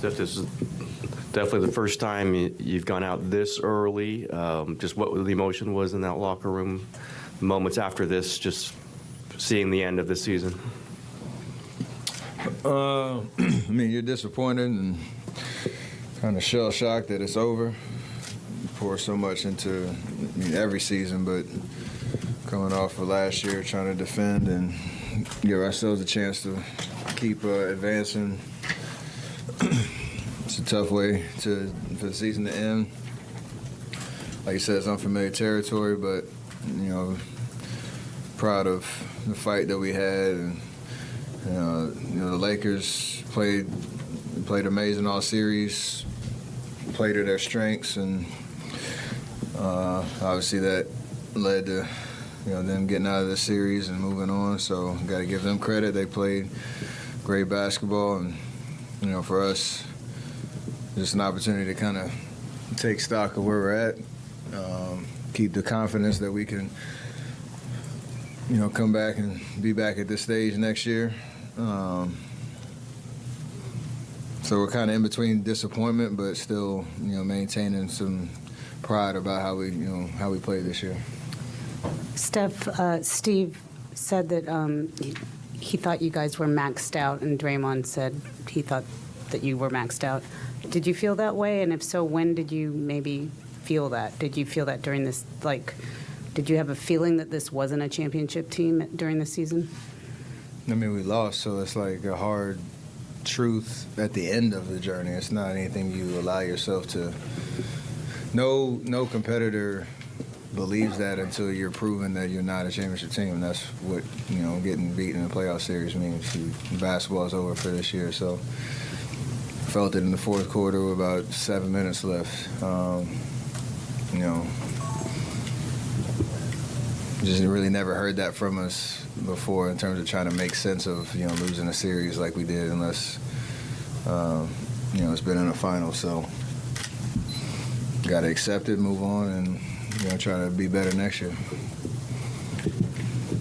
This is definitely the first time you've gone out this early. Just what the emotion was in that locker room, moments after this, just seeing the end of the season. I mean, you're disappointed and kind of shell-shocked that it's over. You pour so much into every season, but coming off of last year, trying to defend and give ourselves a chance to keep advancing. It's a tough way for the season to end. Like you said, it's unfamiliar territory, but proud of the fight that we had, and the Lakers played amazing all series, played to their strengths, and obviously that led to them getting out of the series and moving on. So got to give them credit. They played great basketball, and for us, just an opportunity to kind of take stock of where we're at, keep the confidence that we can come back and be back at this stage next year. So we're kind of in between disappointment, but still, maintaining some pride about how we played this year. Steve said that he thought you guys were maxed out, and Draymond said he thought that you were maxed out. Did you feel that way? And if so, when did you maybe feel that? Did you feel that during this, did you have a feeling that this wasn't a championship team during the season? I mean, we lost, so it's like a hard truth at the end of the journey. It's not anything you allow yourself to. No competitor believes that until you're proven that you're not a championship team. And that's what getting beat in a playoff series means. Basketball's over for this year, so felt it in the fourth quarter with about 7 minutes left. Just really never heard that from us before in terms of trying to make sense of losing a series like we did, unless it's been in a final. So got to accept it, move on, and try to be better next year.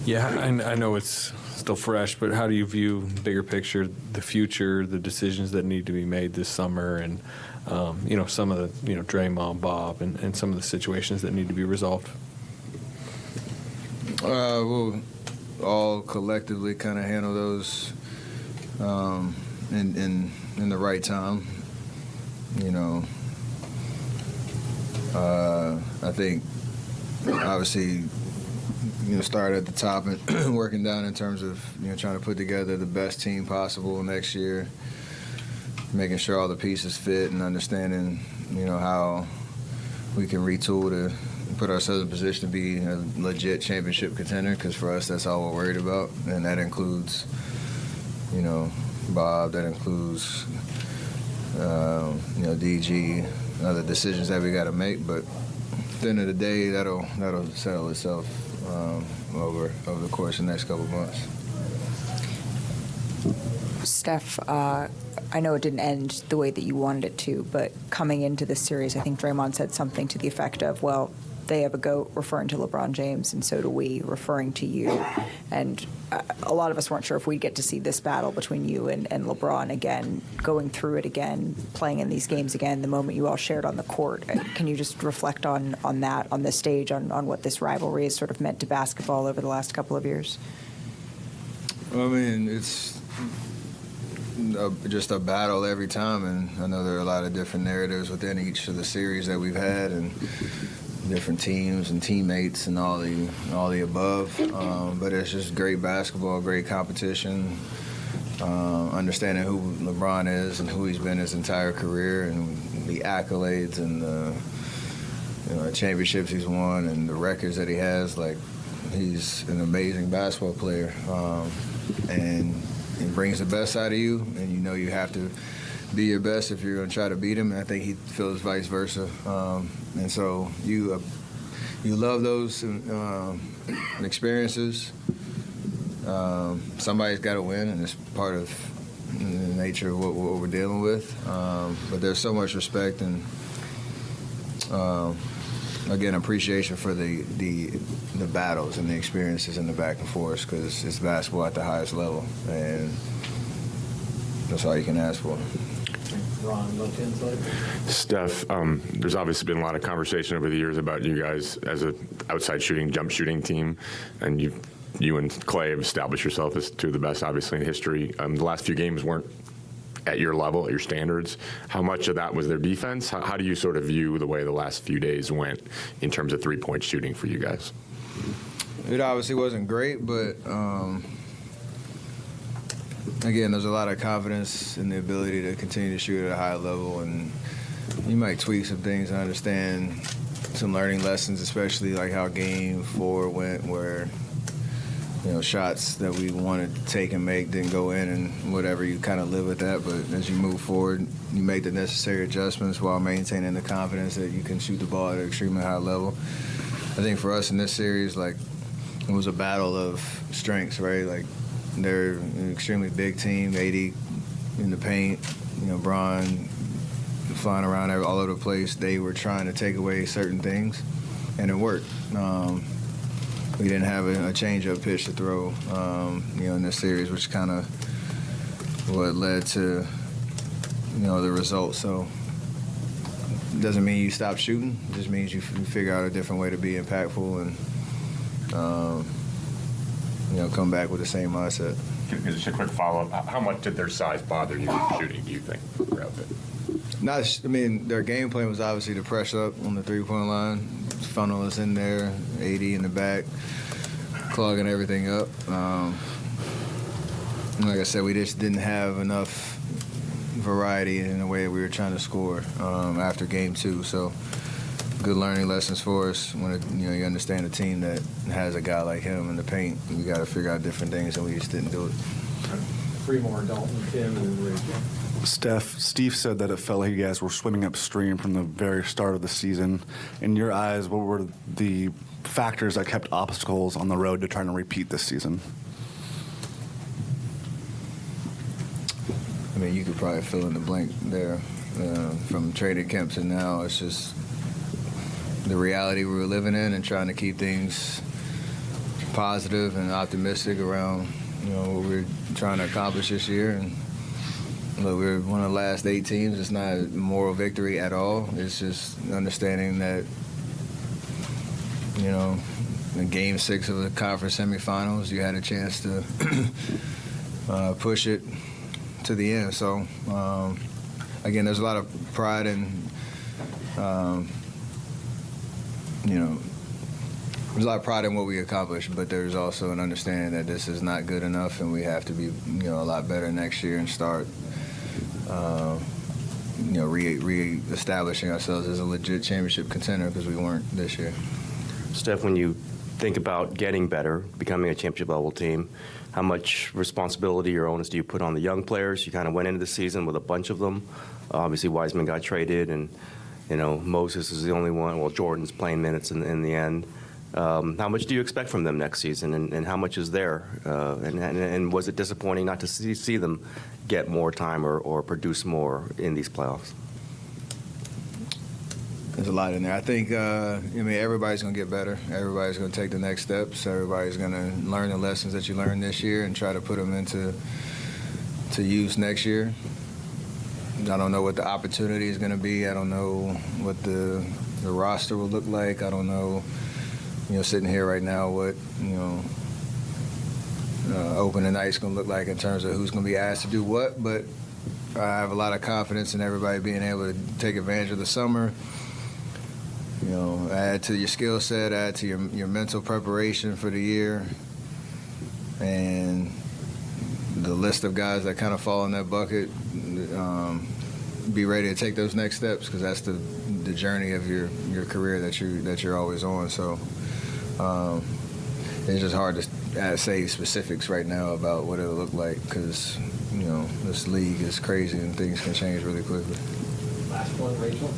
Yeah, I know it's still fresh, but how do you view bigger picture, the future, the decisions that need to be made this summer, and some of the Draymond, Bob, and some of the situations that need to be resolved? We'll all collectively kind of handle those in the right time. I think obviously start at the top and working down in terms of trying to put together the best team possible next year, making sure all the pieces fit, and understanding how we can retool to put ourselves in a position to be a legit championship contender, because for us that's all we're worried about, and that includes Bob, that includes DG, other decisions that we got to make. But at the end of the day, that'll settle itself over the course of the next couple of months. Steph, I know it didn't end the way that you wanted it to, but coming into this series, I think Draymond said something to the effect of, well, they have a GOAT, referring to LeBron James, and so do we, referring to you. And a lot of us weren't sure if we'd get to see this battle between you and LeBron again, going through it again, playing in these games again, the moment you all shared on the court. Can you just reflect on that, on this stage, on what this rivalry has sort of meant to basketball over the last couple of years? I mean, it's just a battle every time, and I know there are a lot of different narratives within each of the series that we've had, and different teams and teammates and all the above. But it's just great basketball, great competition, understanding who LeBron is and who he's been his entire career, and the accolades and the championships he's won and the records that he has. Like, he's an amazing basketball player, and he brings the best out of you, and you have to be your best if you're going to try to beat him. And I think he feels vice versa. And so you love those experiences. Somebody's got to win, and it's part of the nature of what we're dealing with. But there's so much respect and, again, appreciation for the battles and the experiences and the back and forth, because it's basketball at the highest level. And That's all you can ask for. Ron, left hand side. Steph, there's obviously been a lot of conversation over the years about you guys as an outside shooting, jump shooting team, and you and Clay have established yourself as two of the best, obviously, in history. The last few games weren't at your level, at your standards. How much of that was their defense? How do you sort of view the way the last few days went in terms of three-point shooting for you guys? It obviously wasn't great, but again, there's a lot of confidence in the ability to continue to shoot at a high level, and you might tweak some things and understand some learning lessons, especially like how Game 4 went, where shots that we wanted to take and make didn't go in, and whatever, you kind of live with that. But as you move forward, you make the necessary adjustments while maintaining the confidence that you can shoot the ball at an extremely high level. I think for us in this series, like, it was a battle of strengths, right? Like, they're an extremely big team, 80 in the paint, Bron flying around all over the place. They were trying to take away certain things, and it worked. We didn't have a change-up pitch to throw, in this series, which kind of what led to, the result. So it doesn't mean you stop shooting. It just means you figure out a different way to be impactful and, come back with the same mindset. Just a quick follow-up. How much did their size bother you shooting, do you think, throughout it? Their game plan was obviously to press up on the three-point line, funnel us in there, 80 in the back, clogging everything up. Like I said, we just didn't have enough variety in the way we were trying to score after Game 2. So good learning lessons for us. When you understand a team that has a guy like him in the paint, we got to figure out different things, and we just didn't do it. Three more, Dalton, Tim, and then Rachel. Steve said that it felt like you guys were swimming upstream from the very start of the season. In your eyes, what were the factors that kept obstacles on the road to trying to repeat this season? You could probably fill in the blank there. From training camp to now, it's just the reality we were living in and trying to keep things positive and optimistic around what we're trying to accomplish this year. And look, we're one of the last 8 teams. It's not a moral victory at all. It's just understanding that, in Game 6 of the conference semifinals, you had a chance to push it to the end. So, again, there's a lot of pride in, there's a lot of pride in what we accomplished, but there's also an understanding that this is not good enough, and we have to be, a lot better next year and start, re-establishing ourselves as a legit championship contender, because we weren't this year. Steph, when you think about getting better, becoming a championship level team, how much responsibility or onus do you put on the young players? You kind of went into the season with a bunch of them. Obviously, Wiseman got traded, and Moses is the only one. Well, Jordan's playing minutes in the end. How much do you expect from them next season, and how much is there? And was it disappointing not to see them get more time or produce more in these playoffs? There's a lot in there. I think, everybody's going to get better. Everybody's going to take the next steps. Everybody's going to learn the lessons that you learned this year and try to put them into use next year. I don't know what the opportunity is going to be. I don't know what the roster will look like. I don't know, sitting here right now, what, opening night's going to look like in terms of who's going to be asked to do what. But I have a lot of confidence in everybody being able to take advantage of the summer. Add to your skill set, add to your mental preparation for the year, and the list of guys that kind of fall in that bucket, be ready to take those next steps, because that's the journey of your career that you're always on. So it's just hard to say specifics right now about what it'll look like, because this league is crazy and things can change really quickly. Last one, Rachel.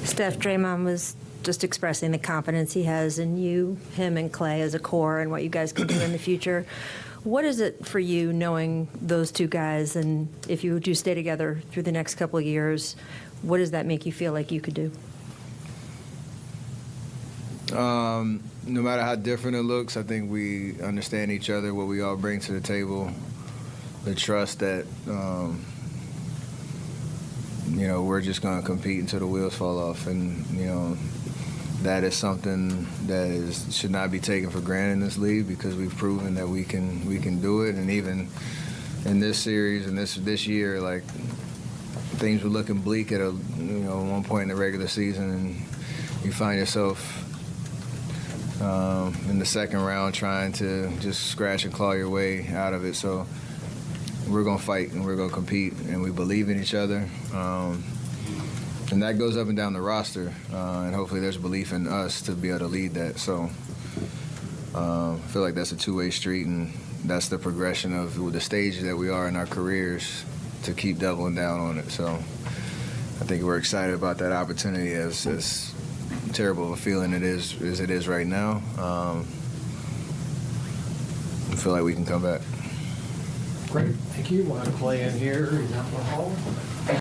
Steph, Draymond was just expressing the confidence he has in you, him and Clay as a core, and what you guys can do in the future. What is it for you knowing those two guys, and if you do stay together through the next couple of years, what does that make you feel like you could do? No matter how different it looks, I think we understand each other, what we all bring to the table, the trust that we're just going to compete until the wheels fall off. And, that is something that should not be taken for granted in this league, because we've proven that we can do it. And even in this series and this year, like, things were looking bleak at one point in the regular season, and you find yourself in the second round trying to just scratch and claw your way out of it. So we're going to fight and we're going to compete, and we believe in each other. And that goes up and down the roster, and hopefully there's belief in us to be able to lead that. So I feel like that's a two-way street, and that's the progression of the stage that we are in our careers, to keep doubling down on it. So I think we're excited about that opportunity, as terrible of a feeling it is as it is right now. I feel like we can come back. Great, thank you. We'll have Clay in here. He's out in the hall.